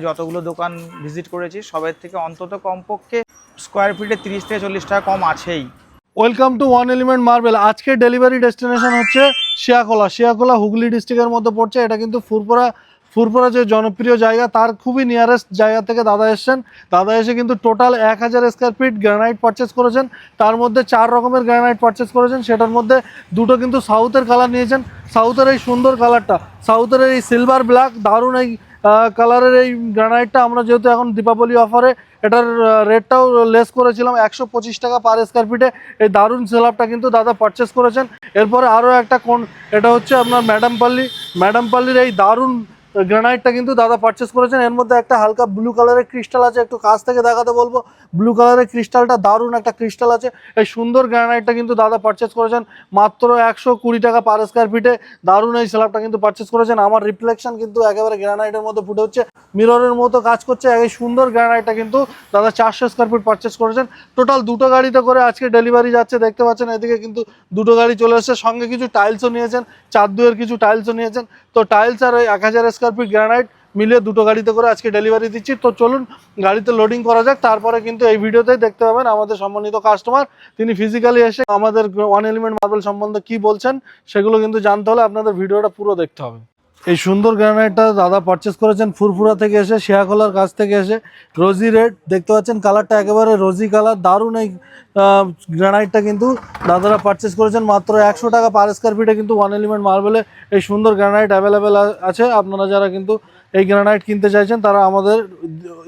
যতগুলো দোকান ভিজিট করেছি সবের থেকে অন্তত কমপক্ষে স্কোয়ার ফিটে 30 থেকে 40 টাকা কম আছেই। Welcome to one element marble. আজকে ডেলিভারি ডেস্টিনেশন হচ্ছে শিয়াখোলা হুগলি ডিস্ট্রিক্টের মধ্যে পড়ছে। এটা কিন্তু ফুরপুরা যে জনপ্রিয় জায়গা, তার খুবই নিয়ারেস্ট জায়গা থেকে দাদা এসছেন। দাদা এসে কিন্তু total 1000 square feet granite purchase করেছেন। তার মধ্যে 4 রকমের গ্রানাইট পারচেস করেছেন। সেটার মধ্যে দুটো কিন্তু সাউথের কালার নিয়েছেন। সাউথের এই সুন্দর কালারটা, সাউথের এই সিলভার ব্ল্যাক দারুণ এই কালারের এই গ্রানাইটটা আমরা যেহেতু এখন দীপাবলি অফারে এটার রেটটাও লেস করেছিলাম 125 টাকা পার স্কোয়ার ফিটে। এই দারুণ স্ল্যাবটা কিন্তু দাদা পারচেস করেছেন। এরপরে আরও একটা এটা হচ্ছে আপনার ম্যাডামপাল্লির এই দারুণ গ্রানাইটটা কিন্তু দাদা পারচেস করেছেন। এর মধ্যে একটা হালকা ব্লু কালারের ক্রিস্টাল আছে, একটু কাছ থেকে দেখাতে বলবো। ব্লু কালারের ক্রিস্টালটা দারুণ একটা ক্রিস্টাল আছে। এই সুন্দর গ্রানাইটটা কিন্তু দাদা পারচেস করেছেন মাত্র 120 টাকা পার স্কোয়ার ফিটে। দারুণ এই স্ল্যাবটা কিন্তু পারচেস করেছেন। আমার রিফ্লেকশন কিন্তু একেবারে গ্রানাইটের মধ্যে ফুটে হচ্ছে, মিররের মতো কাজ করছে। এই সুন্দর গ্রানাইটটা কিন্তু দাদা 400 স্কোয়ার ফিট পারচেস করেছেন। টোটাল দুটো গাড়িতে করে আজকে ডেলিভারি যাচ্ছে, দেখতে পাচ্ছেন। এদিকে কিন্তু দুটো গাড়ি চলে এসেছে, সঙ্গে কিছু টাইলসও নিয়েছেন, 4-2-এর কিছু টাইলসও নিয়েছেন। তো টাইলস আর ওই 1000 স্কোয়ার ফিট গ্রানাইট মিলিয়ে দুটো গাড়িতে করে আজকে ডেলিভারি দিচ্ছি। তো চলুন গাড়িতে লোডিং করা যাক। তারপরে কিন্তু এই ভিডিওতেই দেখতে পাবেন আমাদের সম্মানিত কাস্টমার, তিনি ফিজিক্যালি এসে আমাদের ওয়ান এলিমেন্ট মার্বেল সম্বন্ধে কি বলছেন সেগুলো কিন্তু জানতে হলে আপনাদের ভিডিওটা পুরো দেখতে হবে। এই সুন্দর গ্রানাইটটা দাদা পারচেস করেছেন ফুরফুরা থেকে এসে, শিয়াখোলার কাছ থেকে এসে। রোজি রেড দেখতে পাচ্ছেন, কালারটা একেবারে রোজি কালার। দারুণ এই গ্রানাইটটা কিন্তু দাদারা পারচেস করেছেন মাত্র 100 টাকা পার স্কোয়ার ফিটে। কিন্তু ওয়ান এলিমেন্ট মার্বেলে এই সুন্দর গ্রানাইট অ্যাভেলেবেল আছে। আপনারা যারা কিন্তু এই গ্রানাইট কিনতে চাইছেন তারা আমাদের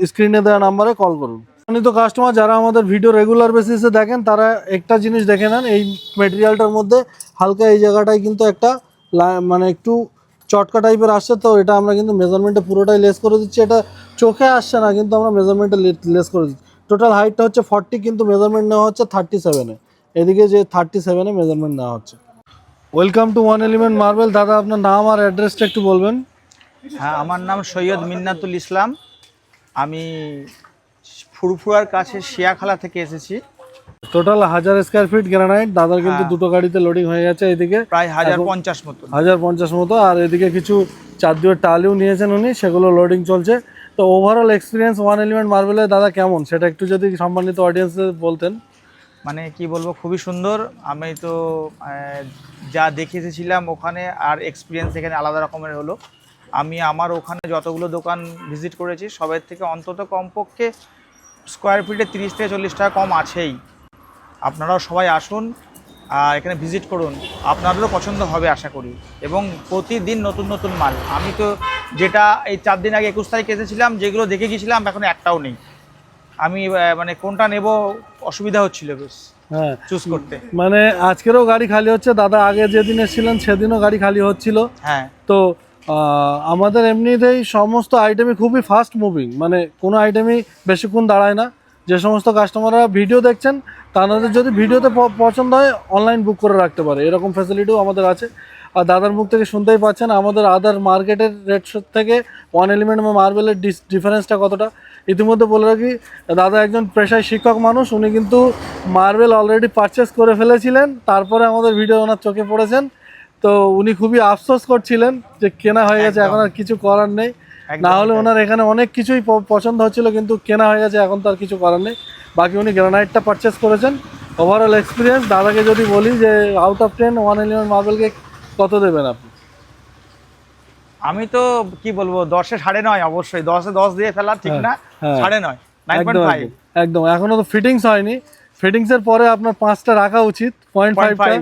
স্ক্রিনে দেওয়া নাম্বারে কল করুন। তো কাস্টমার যারা আমাদের ভিডিও রেগুলার বেসিসে দেখেন তারা একটা জিনিস দেখে নেন, এই মেটেরিয়ালটার মধ্যে হালকা এই জায়গাটায় কিন্তু একটা মানে একটু চটকা টাইপের আসছে। তো এটা আমরা কিন্তু মেজারমেন্টে পুরোটাই লেস করে দিচ্ছি। এটা চোখে আসছে না, কিন্তু আমরা মেজারমেন্টে লেস করে দিচ্ছি। টোটাল হাইটটা হচ্ছে 40, কিন্তু মেজারমেন্ট নেওয়া হচ্ছে 37-এ। এদিকে যে 37-এ মেজারমেন্ট নেওয়া হচ্ছে। Welcome to one element marble. দাদা আপনার নাম আর অ্যাড্রেসটা একটু বলবেন। হ্যাঁ, আমার নাম সৈয়দ মিন্নাতুল ইসলাম। আমি ফুরফুরার কাছে শিয়াখোলা থেকে এসেছি। টোটাল 1000 স্কোয়ার ফিট গ্রানাইট দাদার কিন্তু দুটো গাড়িতে লোডিং হয়ে গেছে। এদিকে প্রায় 1050 মতো। 1050 মতো। আর এদিকে কিছু 4-2-এর টালিও নিয়েছেন উনি, সেগুলো লোডিং চলছে। তো ওভারঅল এক্সপিরিয়েন্স ওয়ান এলিমেন্ট মার্বেলের দাদা কেমন সেটা একটু যদি সম্মানিত অডিয়েন্সদের বলতেন। মানে কি বলবো, খুবই সুন্দর। আমি তো যা দেখে এসেছিলাম ওখানে, আর এক্সপিরিয়েন্স এখানে আলাদা রকমের হলো। আমি আমার ওখানে যতগুলো দোকান ভিজিট করেছি সবের থেকে অন্তত কমপক্ষে স্কোয়ার ফিটে 30 থেকে 40 টাকা কম আছেই। আপনারাও সবাই আসুন আর এখানে ভিজিট করুন, আপনাদেরও পছন্দ হবে আশা করি। এবং প্রতিদিন নতুন নতুন মাল। আমি তো যেটা এই 4 দিন আগে 21 তারিখে এসেছিলাম, যেগুলো দেখে গিয়েছিলাম এখন একটাও নেই। আমি মানে কোনটা নেব অসুবিধা হচ্ছিল বেশ হ্যাঁ চুজ করতে। মানে আজকেরও গাড়ি খালি হচ্ছে, দাদা আগে যেদিন এসেছিলেন সেদিনও গাড়ি খালি হচ্ছিল। হ্যাঁ, তো আমাদের এমনিতেই সমস্ত আইটেমই খুবই ফাস্ট মুভিং, মানে কোনো আইটেমই বেশিক্ষণ দাঁড়ায় না। যে সমস্ত কাস্টমাররা ভিডিও দেখছেন তাদের যদি ভিডিওতে পছন্দ হয় অনলাইন বুক করে রাখতে পারে, এরকম ফ্যাসিলিটিও আমাদের আছে। আর দাদার মুখ থেকে শুনতেই পাচ্ছেন আমাদের আদার মার্কেটের রেট থেকে ওয়ান এলিমেন্ট মার্বেলের ডিফারেন্সটা কতটা। ইতিমধ্যে বলে রাখি, দাদা একজন পেশায় শিক্ষক মানুষ। উনি কিন্তু মার্বেল অলরেডি পারচেস করে ফেলেছিলেন, তারপরে আমাদের ভিডিও ওনার চোখে পড়েছেন। তো উনি খুবই আফসোস করছিলেন যে কেনা হয়ে গেছে, এখন আর কিছু করার নেই। না হলে ওনার এখানে অনেক কিছুই পছন্দ হচ্ছিল, কিন্তু কেনা হয়ে গেছে, এখন তো আর কিছু করার নেই। বাকি উনি গ্রানাইটটা পারচেস করেছেন। ওভারঅল এক্সপিরিয়েন্স দাদাকে যদি বলি যে আউট অফ 10 ওয়ান এলিমেন্ট মার্বেলকে কত দেবেন আপনি? আমি তো কি বলবো, 10-এ 9.5 অবশ্যই। 10-এ 10 দিয়ে ফেলা ঠিক না, 9.5 9.5 একদম। এখনো তো ফিটিংস হয়নি, ফিটিংসের পরে আপনার 5টা রাখা উচিত, 0.5টা।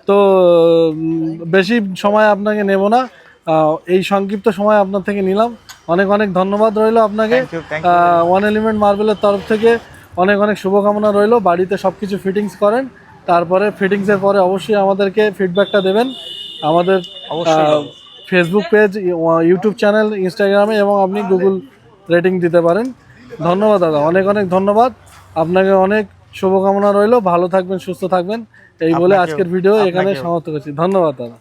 তো বেশি সময় আপনাকে নেব না, এই সংক্ষিপ্ত সময় আপনার থেকে নিলাম। অনেক অনেক ধন্যবাদ রইল আপনাকে। ওয়ান এলিমেন্ট মার্বেলের তরফ থেকে অনেক অনেক শুভকামনা রইল। বাড়িতে সব কিছু ফিটিংস করেন, তারপরে ফিটিংসের পরে অবশ্যই আমাদেরকে ফিডব্যাকটা দেবেন। আমাদের ফেসবুক পেজ, ইউটিউব চ্যানেল, ইনস্টাগ্রামে এবং আপনি গুগল রেটিং দিতে পারেন। ধন্যবাদ দাদা, অনেক অনেক ধন্যবাদ আপনাকে। অনেক শুভকামনা রইল, ভালো থাকবেন, সুস্থ থাকবেন। এই বলে আজকের ভিডিও এখানে সমাপ্ত করছি। ধন্যবাদ দাদা।